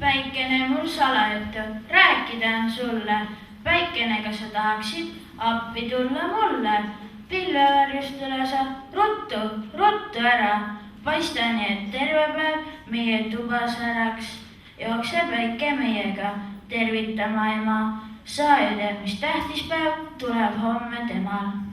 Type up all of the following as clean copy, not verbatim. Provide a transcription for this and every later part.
väikene mul salajuttu rääkida sulle. Väikene, kas sa tahaksid appi tulla mulle? Pilvevarjustele sa ruttu, ruttu ära. Paista nii, et terve päev meie tuba säraks. Jookseb väike meiega tervitama ema. Sa ju tead, mis tähtis päev tuleb homme temal.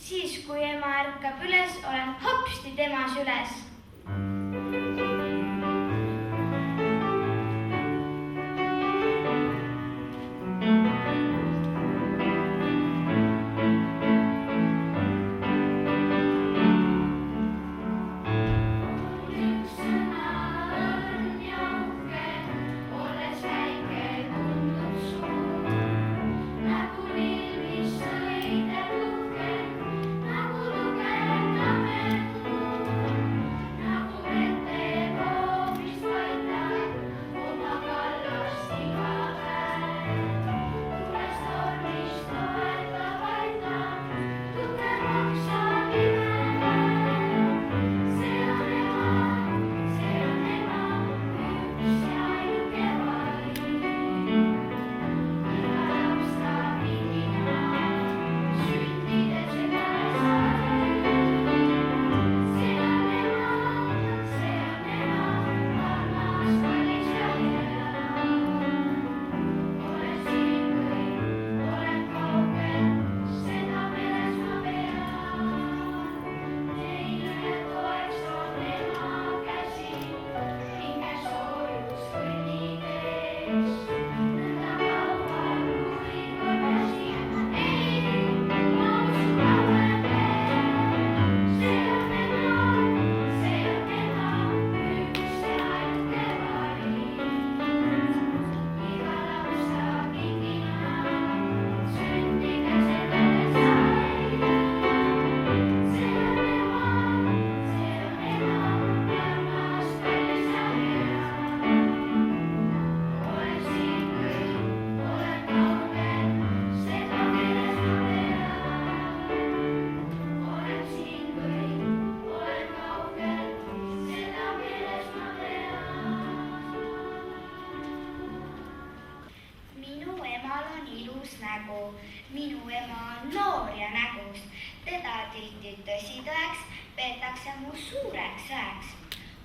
Siis, kui ema ärkab üles, olen hopsti tema süles. teda tihti tõsitõeks peetakse mu suureks õeks.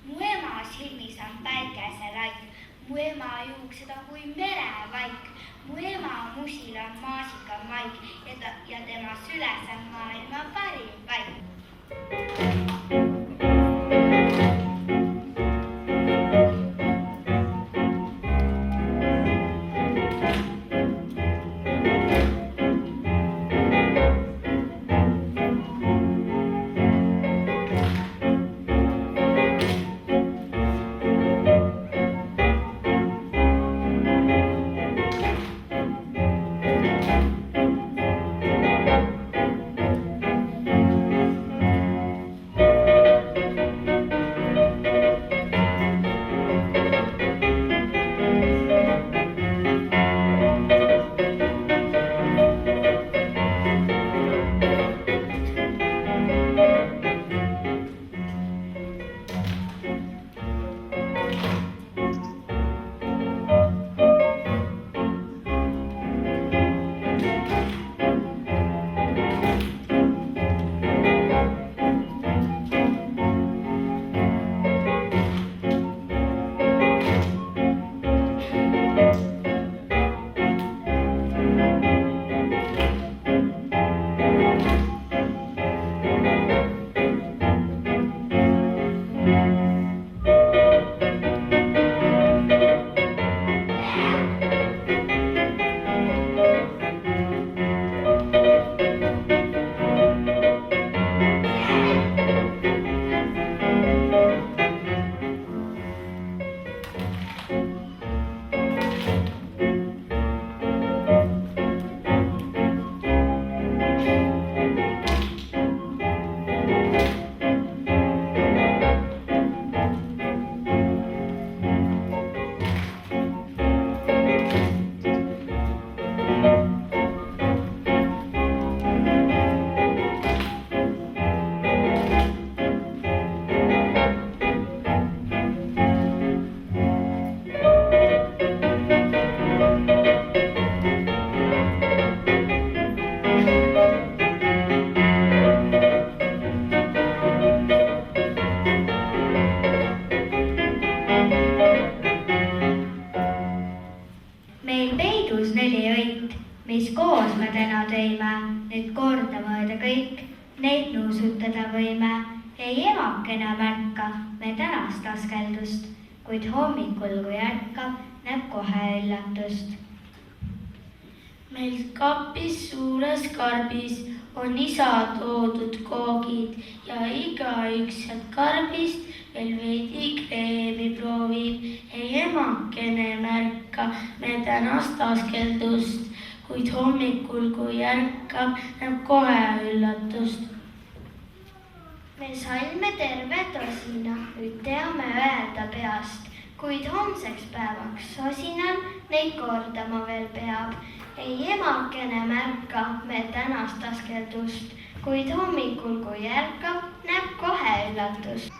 Mu ema silmis on päikeselaik, mu ema juuksed on kui merevaik, mu ema musil on maasikamaik ja tema süles on maailma parim paik. Meil peidus 4 õit, mis koos me täna tõime, nüüd korda mõõda kõik, neid nuusutada võime. Ei emakene märka me tänast askeldust, kuid hommikul, kui ärkab, näeb kohe üllatust. Meil kapis suures karbis on isa toodud koogid ja igaüks sealt karbist veel veidi kreemi proovib. Ei emakene märka me tänast askeldust, kuid hommikul, kui ärkab, näeb kohe üllatust. Me salme terve tosina, nüüd teame öelda peast, kuid homseks päevaks sosinal neid kordama veel peab. Ei emakene märka me tänast askeldust, kuid hommikul, kui ärkab, näeb kohe üllatust.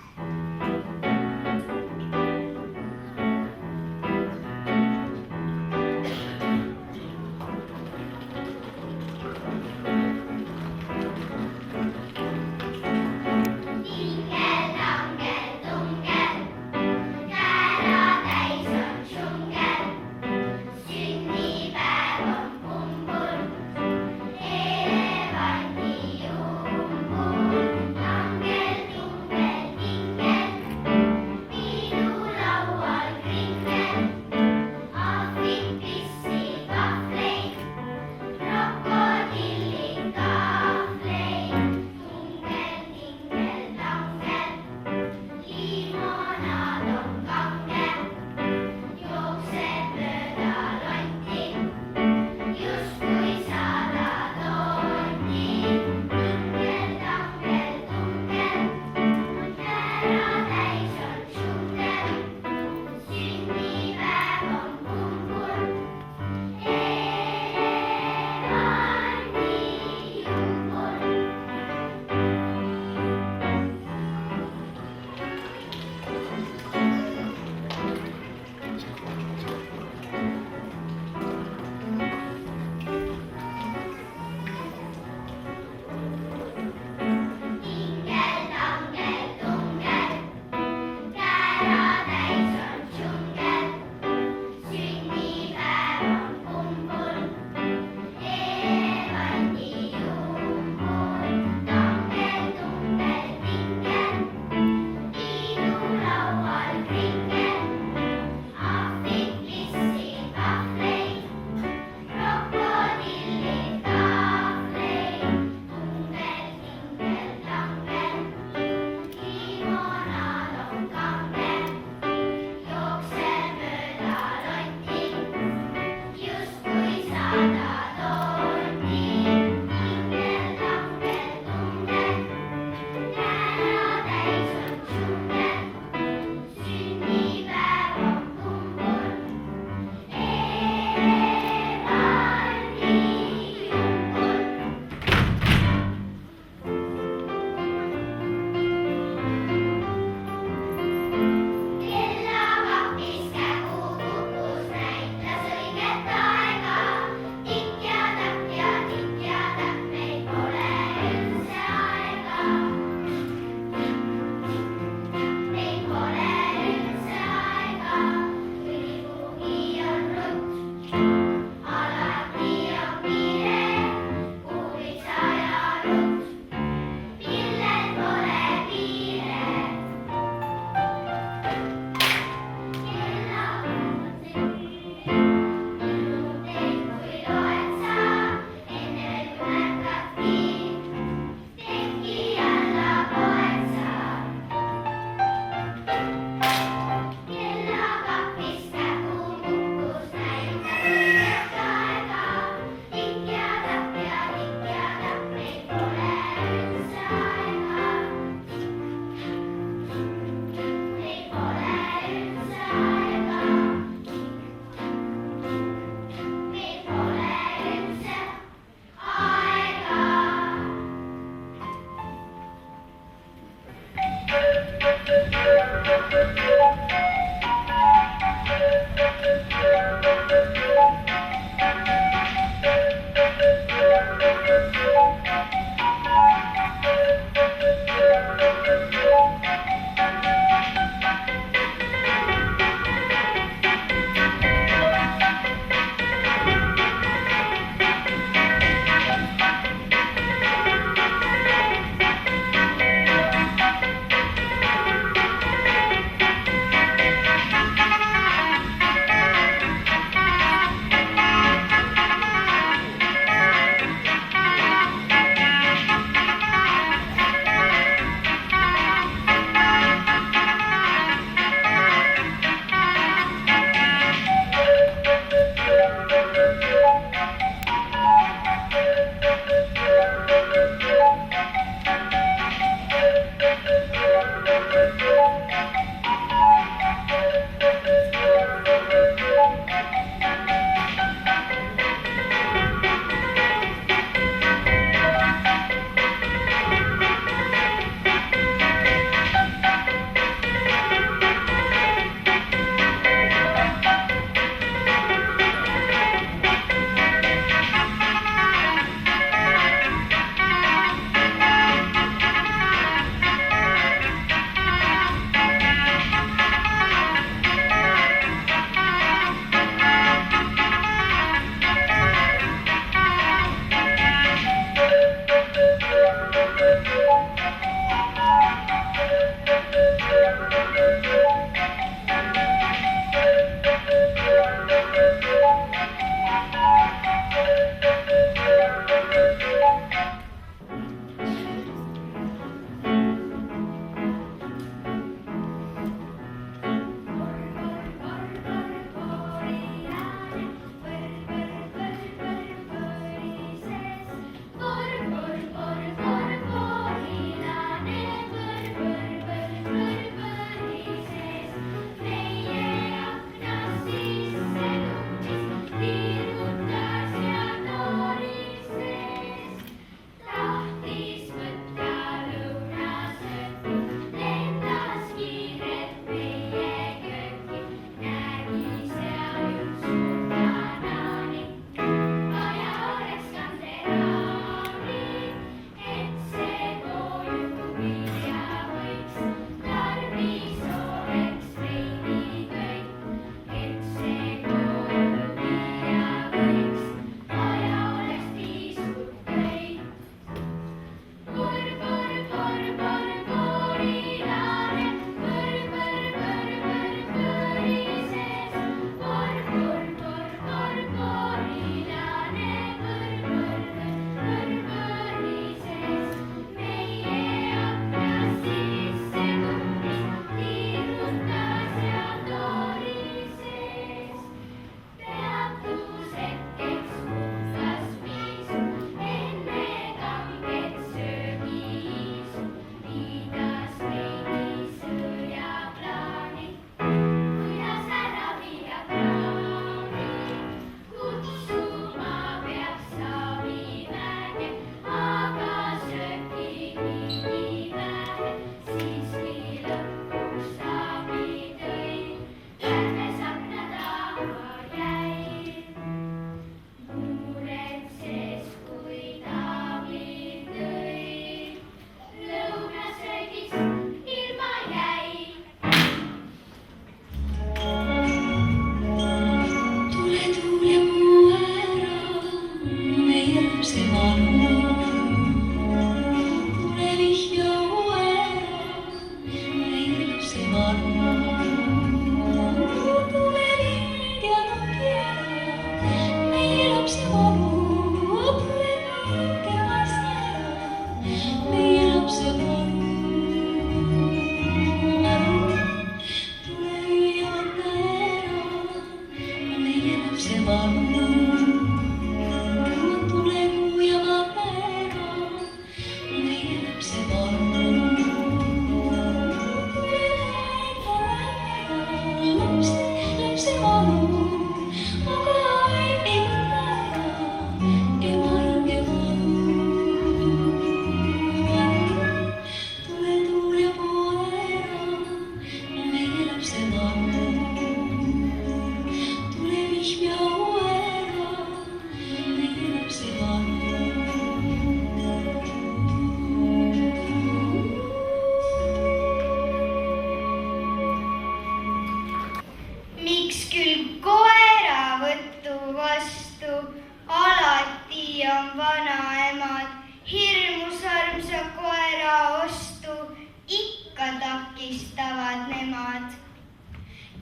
süüdistavad nemad.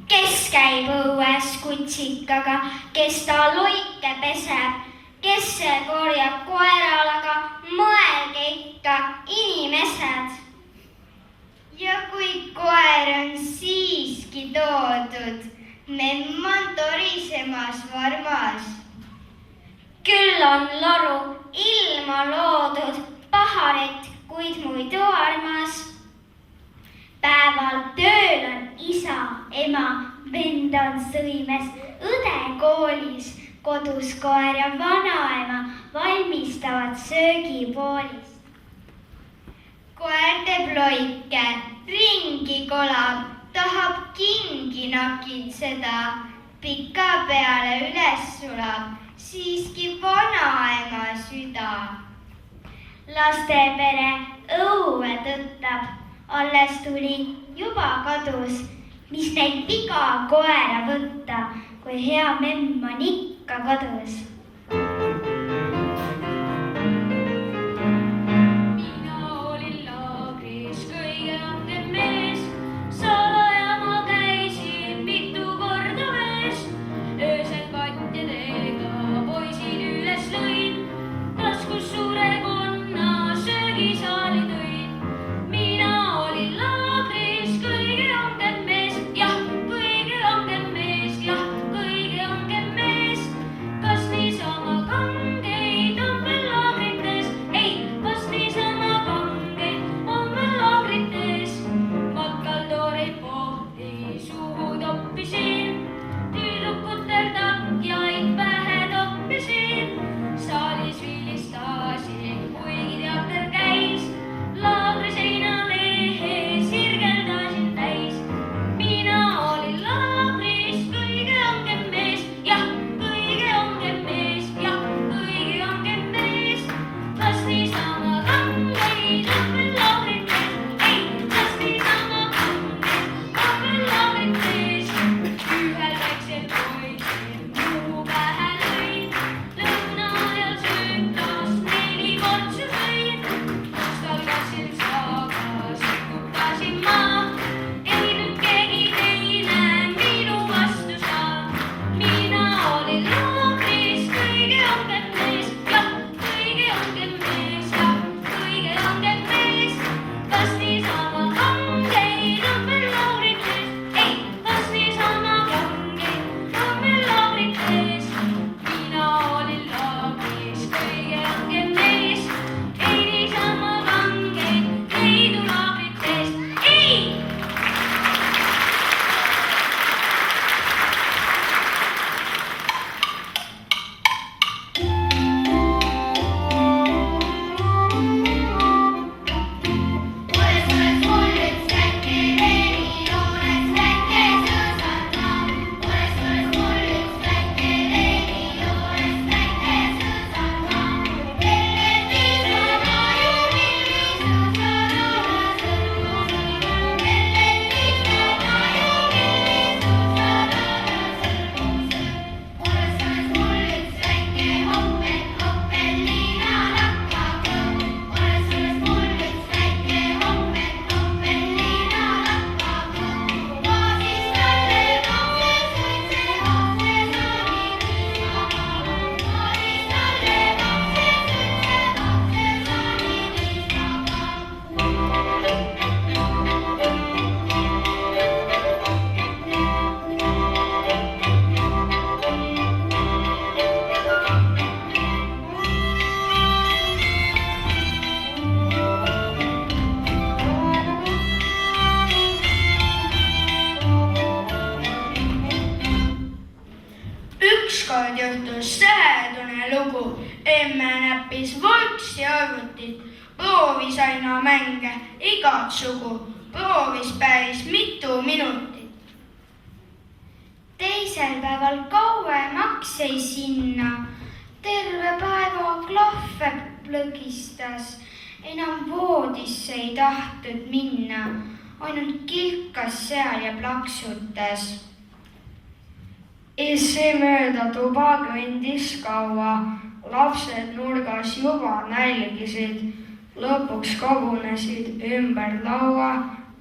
Kes käib õues kutsikaga, kes ta loike peseb, kes see korjab koeralaga, mõelge ikka, inimesed. Ja kui koer on siiski toodud, memm on torisemas varmas. Küll on loru ilma loodud, paharet, kuid muidu armas. Päeval tööl on isa, ema, vend on sõimes, õde koolis, kodus koer ja vanaema valmistavad söögipoolist. Koer teeb loike, ringi kolab, tahab kingi nakitseda, pika peale üles sulab, siiski vanaema süda. Laste pere õue tõttab, alles tuli, juba kadus, mis neid viga koera võtta, kui hea memm on ikka kodus. emme näppis võlksi arvutit, proovis aina mänge igat sugu, proovis päris mitu minutit. Teisel päeval kauemaks jäi sinna, terve päeva klahve plõgistas, enam voodisse ei tahtnud minna, ainult kilkas seal ja plaksutas. Esse mööda tuba kõndis kaua, lapsed nurgas juba nälgisid, lõpuks kogunesid ümber laua,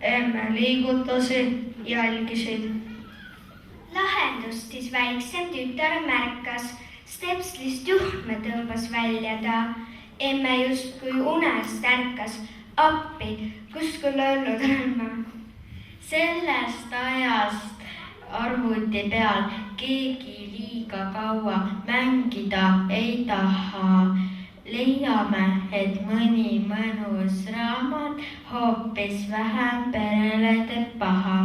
emme liigutusi jälgisid. Lahendust siis väiksem tütar märkas, stepslist juhtme tõmbas välja ta. Emme justkui unest ärkas, appi, kus küll olnud olen ma. Sellest ajast arvuti peal keegi liiga kaua mängida ei taha. Leiame, et mõni mõnus raamat hoopis vähem perele teeb paha.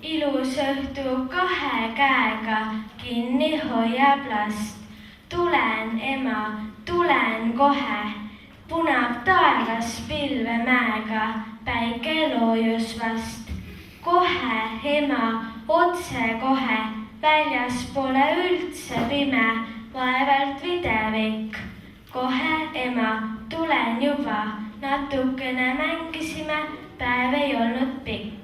Ilus õhtu 2 käega kinni hoiab last. Tulen, ema, tulen kohe. Punab taevas pilvemäega, päike loojus vast. Kohe, ema, otse kohe, väljas pole üldse pime, vaevalt videvik. Kohe, ema, tulen juba, natukene mängisime, päev ei olnud pikk.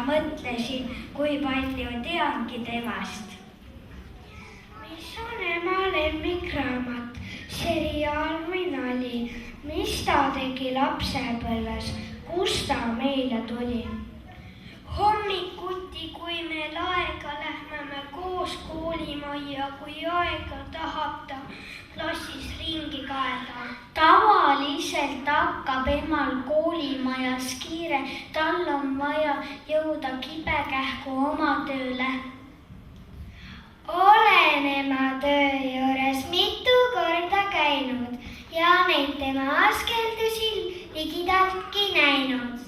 Mõtlesin, kui palju teangi temast. Mis on ema lemmikraamat, seriaal või nali, mis ta tegi lapsepõlves, kus ta meile tuli? Hommikuti, kui me laega lähme me koos koolimajja, kui aega tahab ta klassis ringi kaeda. Tavaliselt hakkab emal koolimajas kiire, tal on vaja jõuda kibekähku oma tööle. Olen ema töö juures mitu korda käinud ja neid tema askeldusi ligidaltki näinud.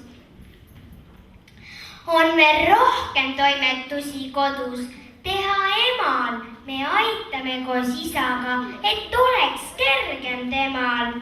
On veel rohkem toimetusi kodus teha emal. Me aitame koos isaga, et oleks kergem temal.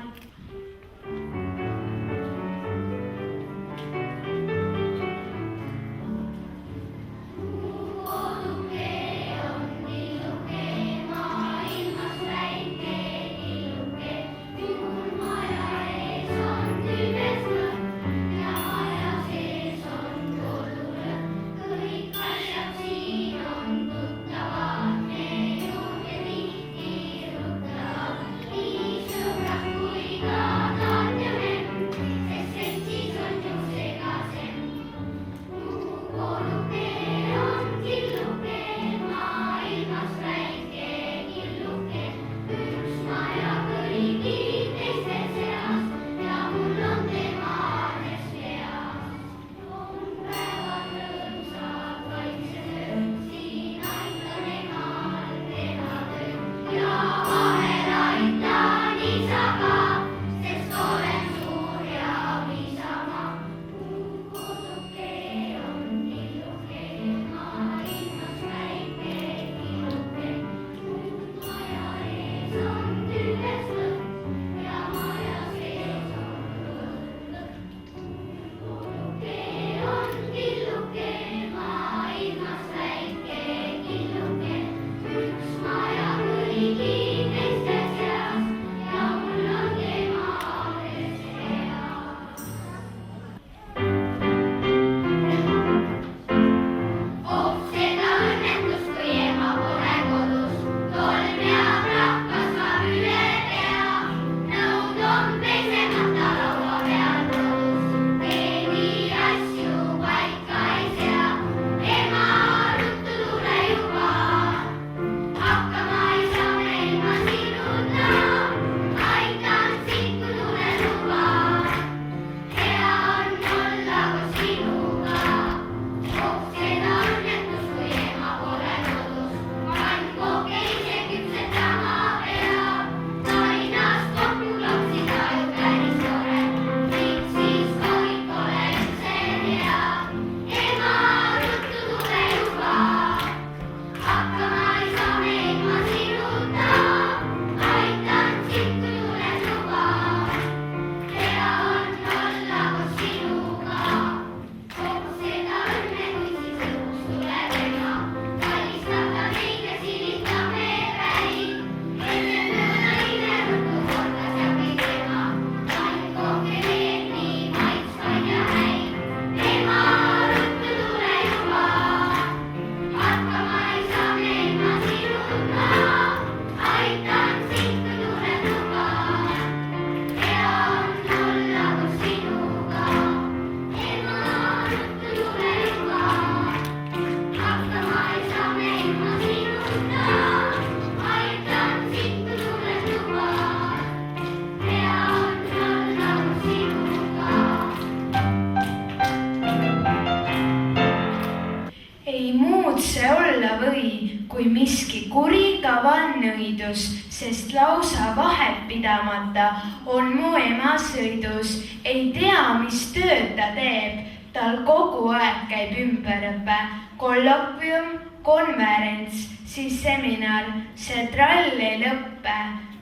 kui miski kuri kavannõidus, sest lausa vahet pidamata on mu ema sõidus. Ei tea, mis tööd ta teeb, tal kogu aeg käib ümberõpe, kollokvium, konverents, siis seminar, see trall ei lõppe.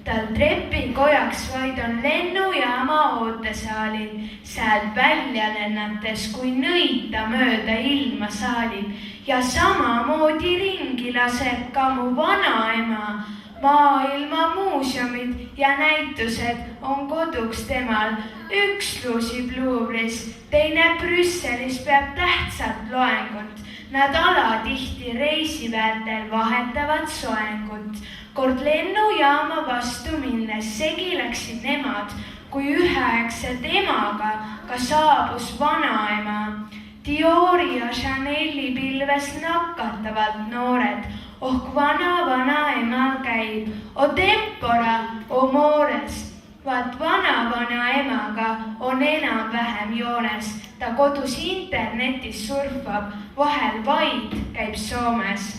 Tal trepikojaks vaid on lennujaama ootesaalid, sealt välja lennates, kui nõita mööda ilma saalib ja samamoodi ringi laseb ka mu vanaema. Maailma muuseumid ja näitused on koduks temal, üks luusib Luuvris, teine Brüsselis peab tähtsat loengut. Nad alatihti reisiväärtel vahetavad soengut. Kord lennujaama vastu minnes segi läksid nemad, kui üheaegselt emaga ka saabus vanaema. Diori ja Chanel'i pilves nakatavad noored, oh vanaemal käib, o tempora, o mores. Vaat vanaemaga on enam-vähem joones, ta kodus internetis surfab, vahel vaid käib Soomes.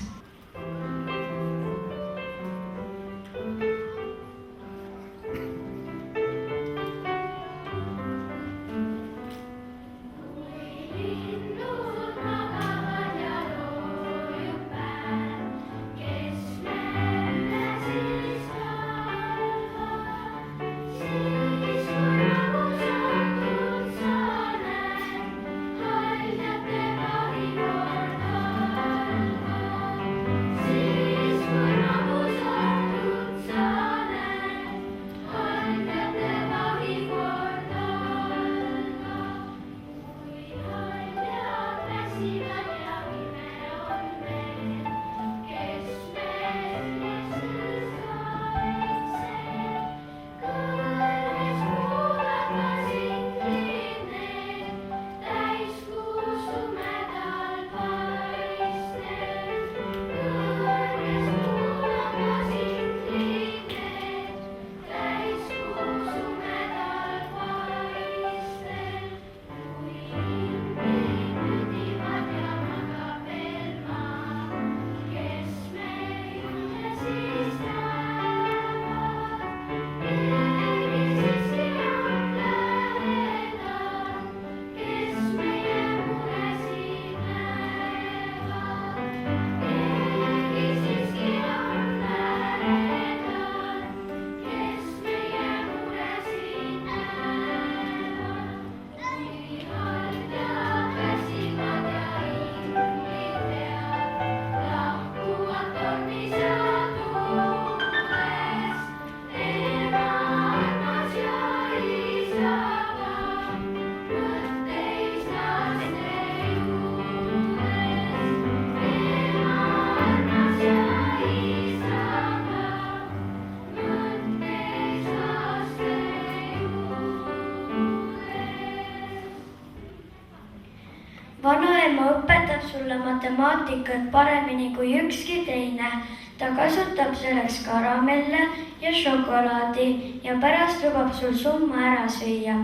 Vanaema õpetab sulle matemaatikat paremini kui ükski teine. Ta kasutab selleks karamelle ja šokolaadi ja pärast lubab sul summa ära süüa.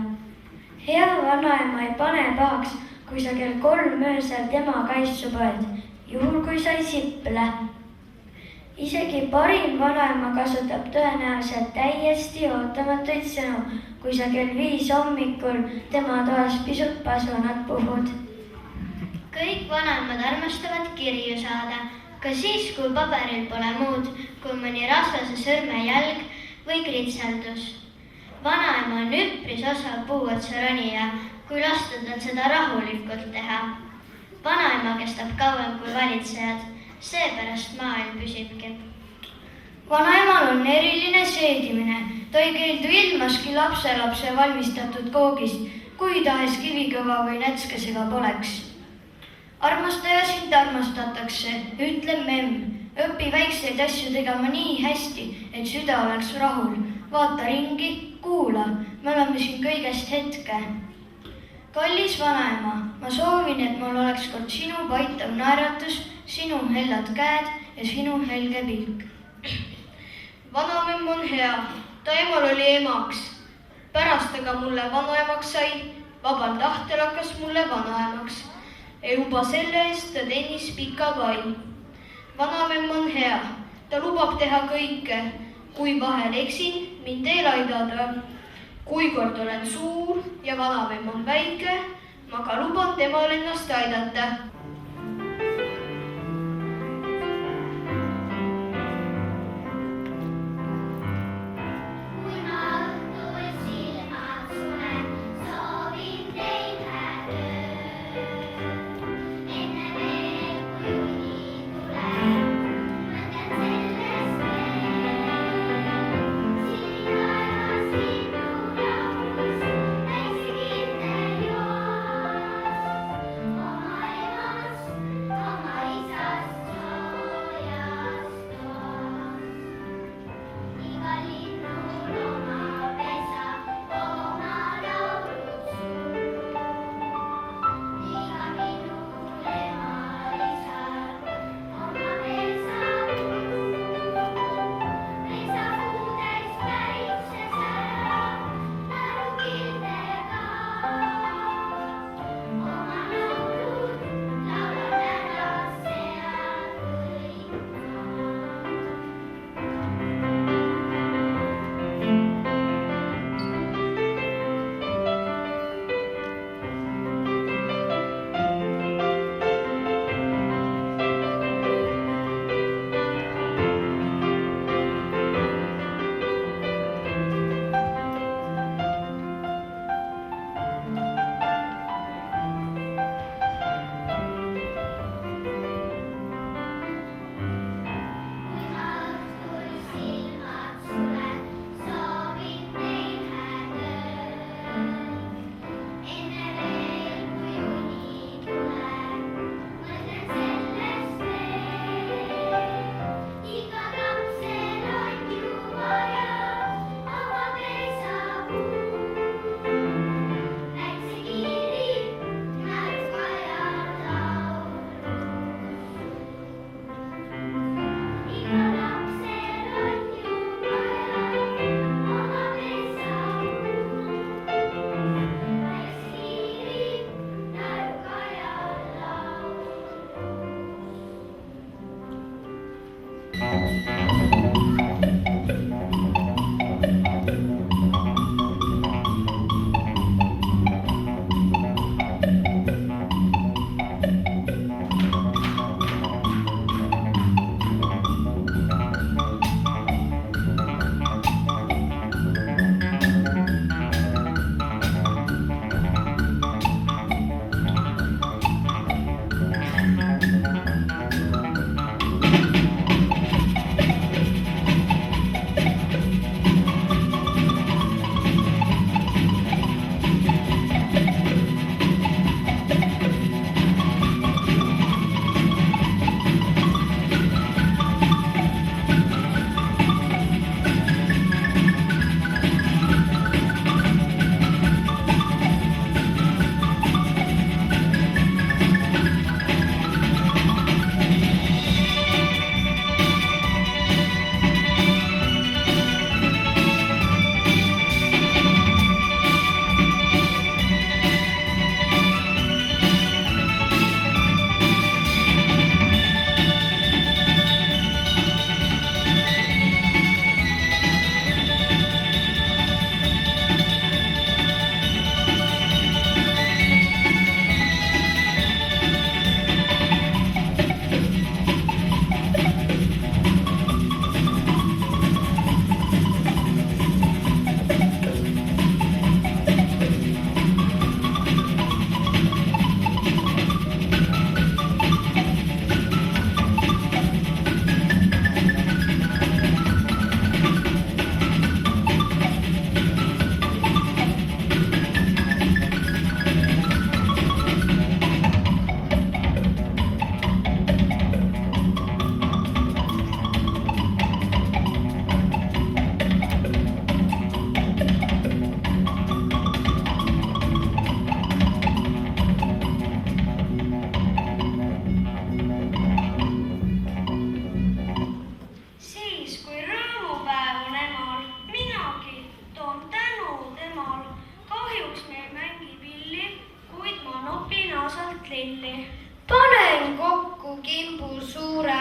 Hea vanaema ei pane pahaks, kui sa kell 3 öösel tema kaisu poed, juhul kui sa ei siple. Isegi parim vanaema kasutab tõenäoliselt täiesti ootamatuid sõnu, kui sa kell 5 hommikul tema toas pisut pasunat puhud. Kõik vanemad armastavad kirju saada, ka siis, kui paberil pole muud, kui mõni rasvase sõrmejälg või kritseldus. Vanaema on üpris osav puuotsaronija, kui lasta tal seda rahulikult teha. Vanaema kestab kauem kui valitsejad, seepärast maailm püsibki. Vanaemal on eriline seedimine, ta ei keeldu ilmaski lapselapse valmistatud koogist, kui tahes kivikõva või nätskesega poleks. Armastaja sind armastatakse, ütleb memm. Õpi väikseid asju tegema nii hästi, et süda oleks rahul. Vaata ringi, kuula, me oleme siin kõigest hetke. Kallis vanaema, ma soovin, et mul oleks kord sinu paitav naeratus, sinu hellad käed ja sinu helge pilk. Vanamemm on hea, ta emal oli emaks. Pärast aga mulle vanaemaks sai, vabal tahtel hakkas mulle vanaemaks. Ja juba selle eest ta tennis pika pai. vanamemm on hea, ta lubab teha kõike. Kui vahel eksin, mind ei laidada. Kui kord olen suur ja vanamemm on väike, ma ka luban temal ennast aidata. panen kokku kimbu suure,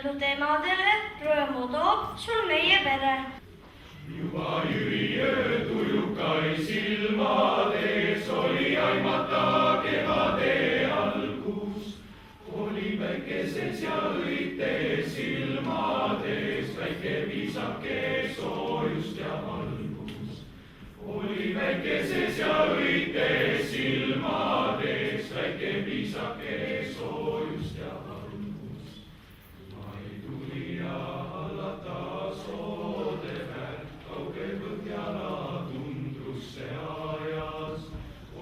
jõuludemadele rõõmu toob sul meie pere. Juba Jüri öö tujukai silmades oli aimata kevade algus. Oli päikeses ja õite silmades väike viisake soojust ja valgus. Oli päikeses ja õite silmades väike viisake soojust ja valgus. Mai tuli ja hallata soode väärt, kauge Põhjala tundrusse ajas.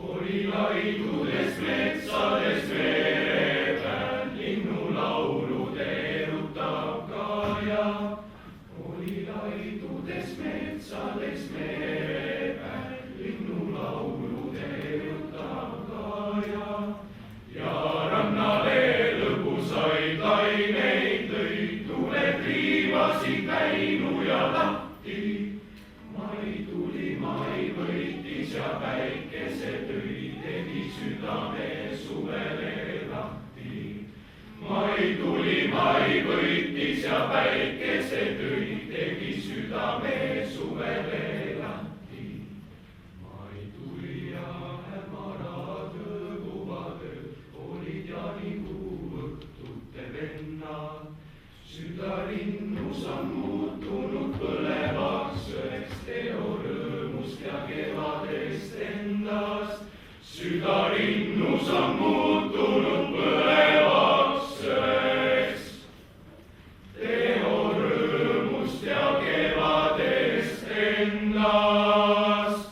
Oli laidudes metsades mere peal, linnulaulude erutav kaja. Oli laidudes metsades mere peal, linnulaulude erutav kaja. Ja rannale lõbusaid laineid lõid, tuled riivasid väinu ja lahti. Mai tuli, mai võitis ja päikese tõi, tegi südame suvele lahti. Mai tuli, mai võitis ja päikese tõi, tegi südame suvele lahti. Mai tuli ja hämarad õguvad ööd, olid jaanikuu õhtute vennad. Südalinnus on muutunud põlevaks üheks teo rõõmust ja kevadest endast. Südalinnus on muutunud põlevaks üheks teo rõõmust ja kevadest endast.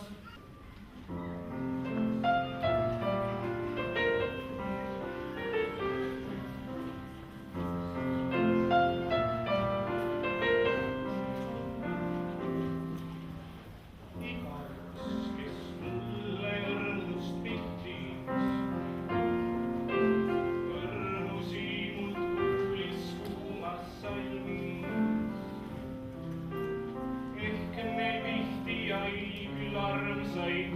Ehk me tihti jäi küll armsaid